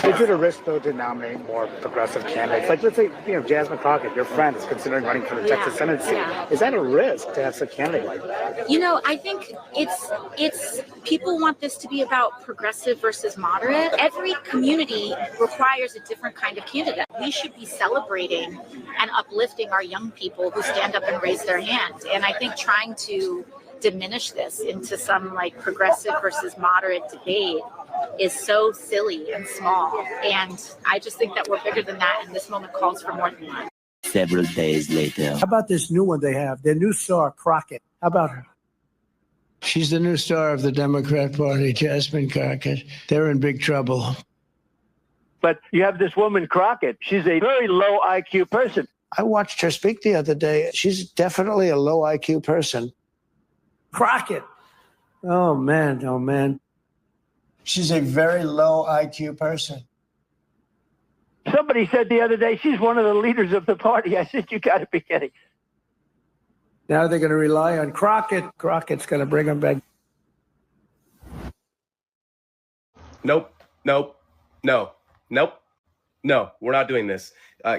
Is it a risk, though, to nominate more progressive candidates? Like, let's say, Jasmine Crockett, your friend, is considering running for the Texas Senate seat. Is that a risk to have such a candidate like that? I think it's people want this to be about progressive versus moderate. Every community requires a different kind of candidate. We should be celebrating and uplifting our young people who stand up and raise their hand. And I think trying to diminish this into some like progressive versus moderate debate is so silly and small. And I just think that we're bigger than that, and this moment calls for more than that. Several days later. How about this new one they have? Their new star, Crockett. How about her? She's the new star of the Democrat Party, Jasmine Crockett. They're in big trouble. But you have this woman, Crockett. She's a very low IQ person. I watched her speak the other day. She's definitely a low IQ person. Crockett. Oh, man. Oh, man. She's a very low IQ person. Somebody said the other day, she's one of the leaders of the party. I said, you got to be kidding. Now they're going to rely on Crockett. Crockett's going to bring them back. Nope. No, we're not doing this.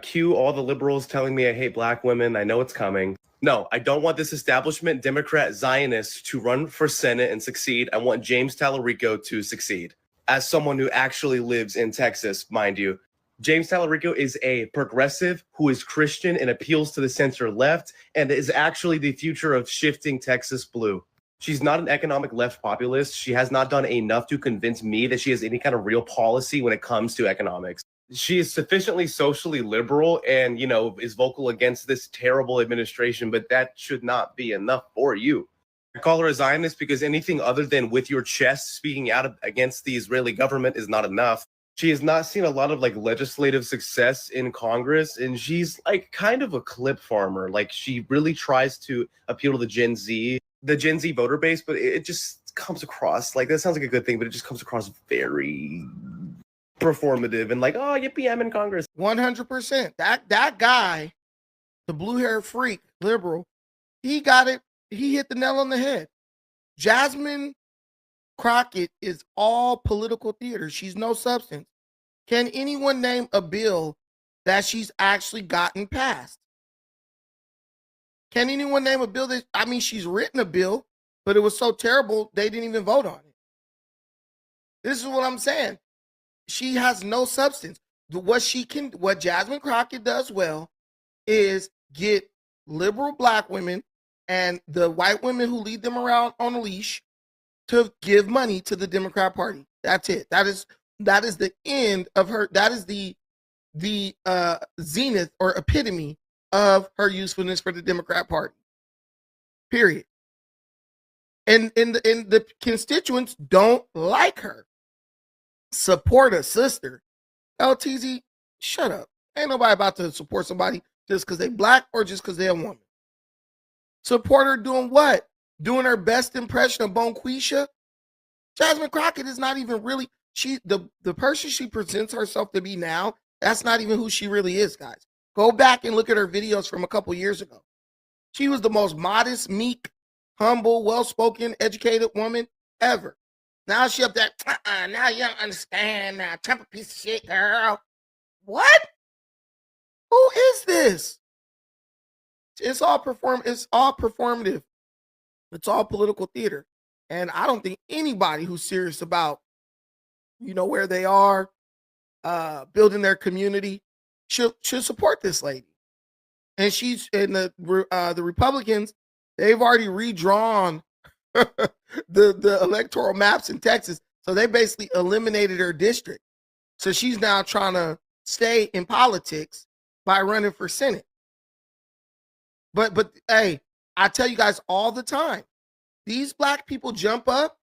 Cue all the liberals telling me I hate black women. I know it's coming. No, I don't want this establishment Democrat Zionist to run for Senate and succeed. I want James Tallarico to succeed. As someone who actually lives in Texas, mind you, James Tallarico is a progressive who is Christian and appeals to the center left and is actually the future of shifting Texas blue. She's not an economic left populist. She has not done enough to convince me that she has any kind of real policy when it comes to economics. She is sufficiently socially liberal and, is vocal against this terrible administration, but that should not be enough for you. I call her a Zionist because anything other than with your chest speaking out against the Israeli government is not enough. She has not seen a lot of legislative success in Congress, and she's kind of a clip farmer. She really tries to appeal to the Gen Z voter base, but it just comes across that sounds like a good thing, but it just comes across very performative and oh, yippee, I'm in Congress. 100%. That guy, the blue hair freak, liberal, he got it. He hit the nail on the head. Jasmine Crockett is all political theater. She's no substance. Can anyone name a bill that she's actually gotten passed? Can anyone name a bill that, she's written a bill, but it was so terrible they didn't even vote on it. This is what I'm saying. She has no substance. What Jasmine Crockett does well is get liberal black women and the white women who lead them around on a leash to give money to the Democrat Party. That's it. That is the end of her. That is the zenith or epitome of her usefulness for the Democrat Party. Period. And the constituents don't like her. Support a sister. LTZ, shut up. Ain't nobody about to support somebody just because they black or just because they're a woman. Support her doing what? Doing her best impression of Bonquisha? Jasmine Crockett is not even really, the person she presents herself to be now, that's not even who she really is, guys. Go back and look at her videos from a couple years ago. She was the most modest, meek, humble, well-spoken, educated woman ever. Now she up there, now you don't understand. Now Trump a piece of shit, girl. What? Who is this? It's all performative. It's all political theater. And I don't think anybody who's serious about, where they are, building their community, should support this lady. And she's in the Republicans. They've already redrawn the electoral maps in Texas. So they basically eliminated her district. So she's now trying to stay in politics by running for Senate. But hey, I tell you guys all the time, these black people jump up,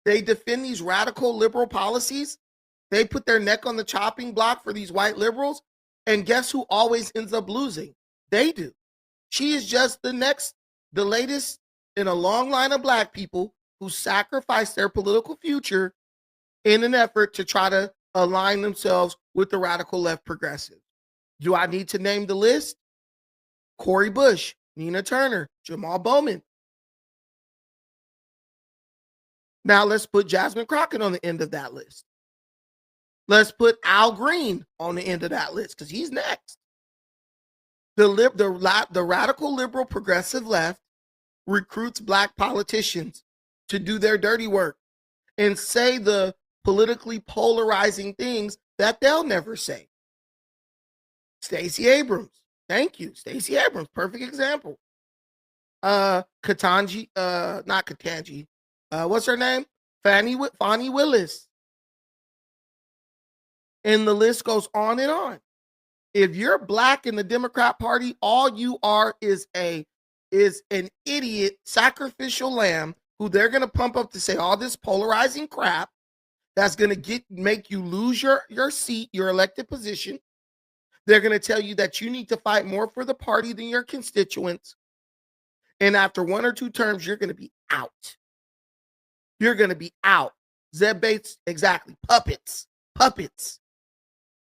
they defend these radical liberal policies, they put their neck on the chopping block for these white liberals, and guess who always ends up losing? They do. She is just the latest in a long line of black people who sacrifice their political future in an effort to try to align themselves with the radical left progressive. Do I need to name the list? Cori Bush, Nina Turner, Jamal Bowman. Now let's put Jasmine Crockett on the end of that list. Let's put Al Green on the end of that list because he's next. The radical liberal progressive left recruits black politicians to do their dirty work and say the politically polarizing things that they'll never say. Stacey Abrams. Thank you. Stacey Abrams. Perfect example. Katanji, not Katanji. What's her name? Fani Willis. And the list goes on and on. If you're black in the Democrat Party, all you are is an idiot sacrificial lamb who they're going to pump up to say all this polarizing crap that's going to make you lose your seat, your elected position. They're going to tell you that you need to fight more for the party than your constituents. And after 1 or 2 terms, you're going to be out. You're going to be out. Zeb Bates, exactly. Puppets.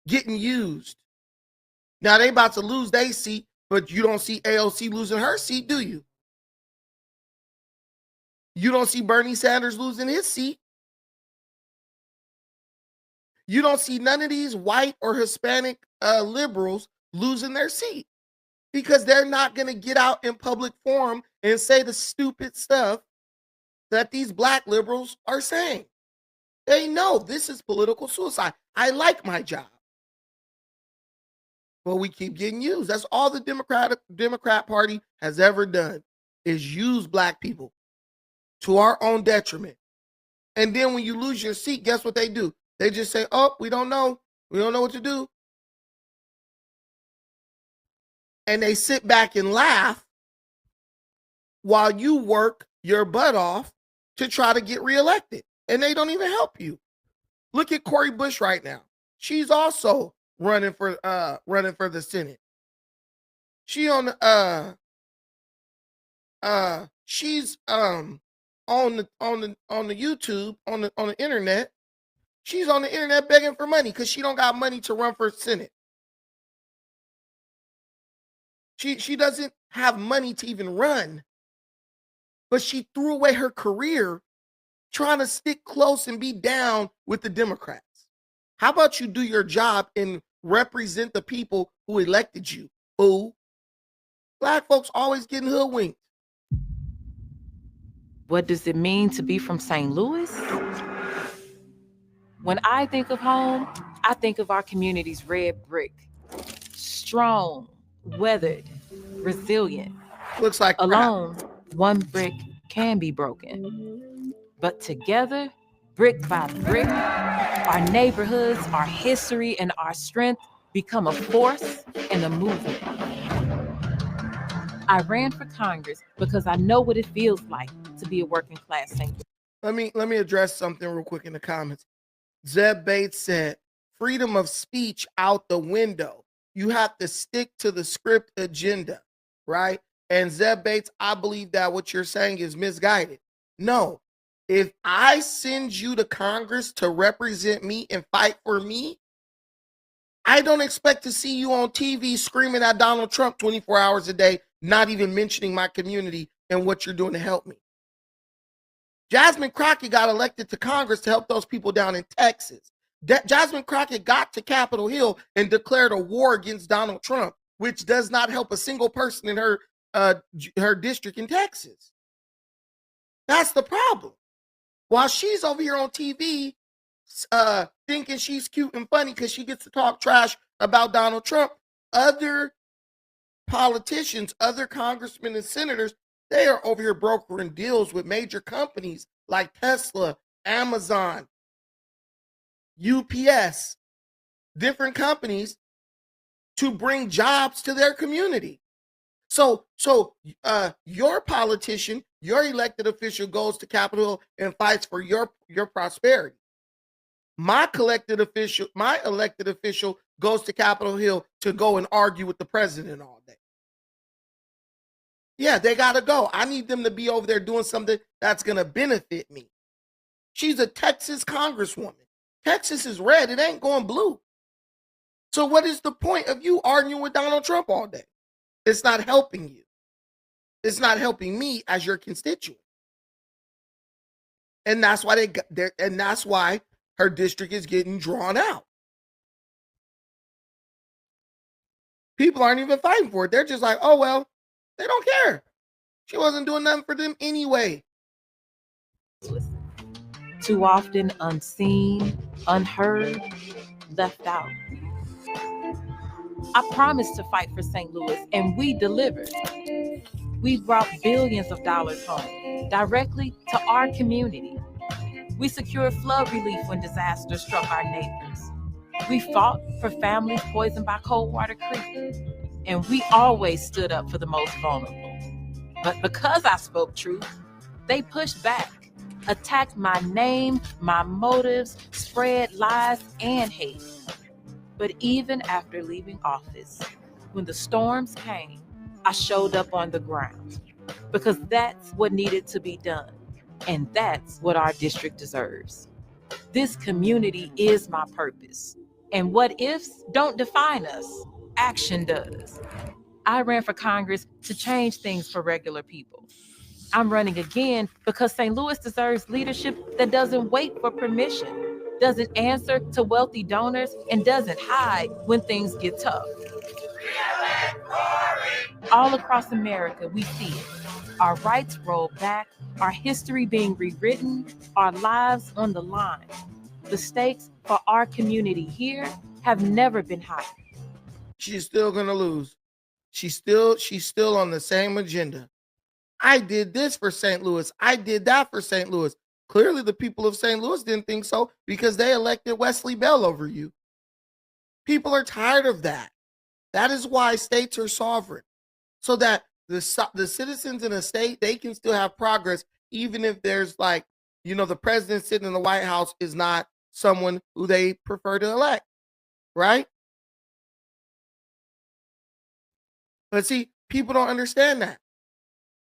Getting used. Now they about to lose their seat, but you don't see AOC losing her seat, do you? You don't see Bernie Sanders losing his seat. You don't see none of these white or Hispanic liberals losing their seat because they're not going to get out in public forum and say the stupid stuff that these black liberals are saying. They know this is political suicide. I like my job. But we keep getting used. That's all the Democrat Party has ever done is use black people to our own detriment. And then when you lose your seat, guess what they do? They just say, oh, we don't know. We don't know what to do. And they sit back and laugh while you work your butt off to try to get reelected. And they don't even help you. Look at Cori Bush right now. She's also running for the Senate. She on she's on the YouTube on the internet. She's on the internet begging for money because she don't got money to run for Senate. She doesn't have money to even run, but she threw away her career trying to stick close and be down with the Democrats. How about you do your job and represent the people who elected you? Fool. Black folks always getting hoodwinked. What does it mean to be from St. Louis? When I think of home, I think of our community's red brick. Strong, weathered, resilient. Looks like alone, one brick can be broken. But together, brick by brick, our neighborhoods, our history, and our strength become a force and a movement. I ran for Congress because I know what it feels like to be a working class St. Louis. Let me address something real quick in the comments. Zeb Bates said, freedom of speech out the window. You have to stick to the script agenda, right? And Zeb Bates, I believe that what you're saying is misguided. No, if I send you to Congress to represent me and fight for me, I don't expect to see you on TV screaming at Donald Trump 24 hours a day, not even mentioning my community and what you're doing to help me. Jasmine Crockett got elected to Congress to help those people down in Texas. Jasmine Crockett got to Capitol Hill and declared a war against Donald Trump, which does not help a single person in her district in Texas. That's the problem. While she's over here on TV thinking she's cute and funny because she gets to talk trash about Donald Trump, other politicians, other congressmen and senators, they are over here brokering deals with major companies like Tesla, Amazon, UPS, different companies to bring jobs to their community. So your politician, your elected official goes to Capitol Hill and fights for your prosperity. My elected official goes to Capitol Hill to go and argue with the president all day. Yeah, they got to go. I need them to be over there doing something that's going to benefit me. She's a Texas congresswoman. Texas is red. It ain't going blue. So what is the point of you arguing with Donald Trump all day? It's not helping you. It's not helping me as your constituent. And that's why that's why her district is getting drawn out. People aren't even fighting for it. They're just like, oh, well, they don't care. She wasn't doing nothing for them anyway. Too often unseen, unheard, left out. I promised to fight for St. Louis, and we delivered. We brought billions of dollars home, directly to our community. We secured flood relief when disaster struck our neighbors. We fought for families poisoned by Coldwater Creek. And we always stood up for the most vulnerable. But because I spoke truth, they pushed back, attacked my name, my motives, spread lies and hate. But even after leaving office, when the storms came, I showed up on the ground because that's what needed to be done. And that's what our district deserves. This community is my purpose. And what ifs don't define us, action does. I ran for Congress to change things for regular people. I'm running again because St. Louis deserves leadership that doesn't wait for permission, doesn't answer to wealthy donors, and doesn't hide when things get tough. All across America, we see it. Our rights rolled back, our history being rewritten, our lives on the line. The stakes for our community here have never been higher. She's still gonna lose. She's still on the same agenda. I did this for St. Louis. I did that for St. Louis. Clearly, the people of St. Louis didn't think so because they elected Wesley Bell over you. People are tired of that. That is why states are sovereign, so that the citizens in a state, they can still have progress, even if there's the president sitting in the White House is not someone who they prefer to elect, right? But see, people don't understand that.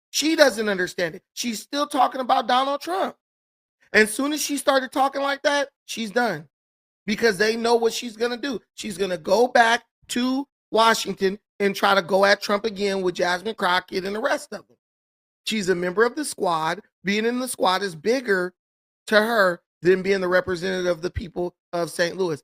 She doesn't understand it. She's still talking about Donald Trump. And as soon as she started talking like that, she's done. Because they know what she's going to do. She's going to go back to Washington and try to go at Trump again with Jasmine Crockett and the rest of them. She's a member of the squad. Being in the squad is bigger to her than being the representative of the people of St. Louis.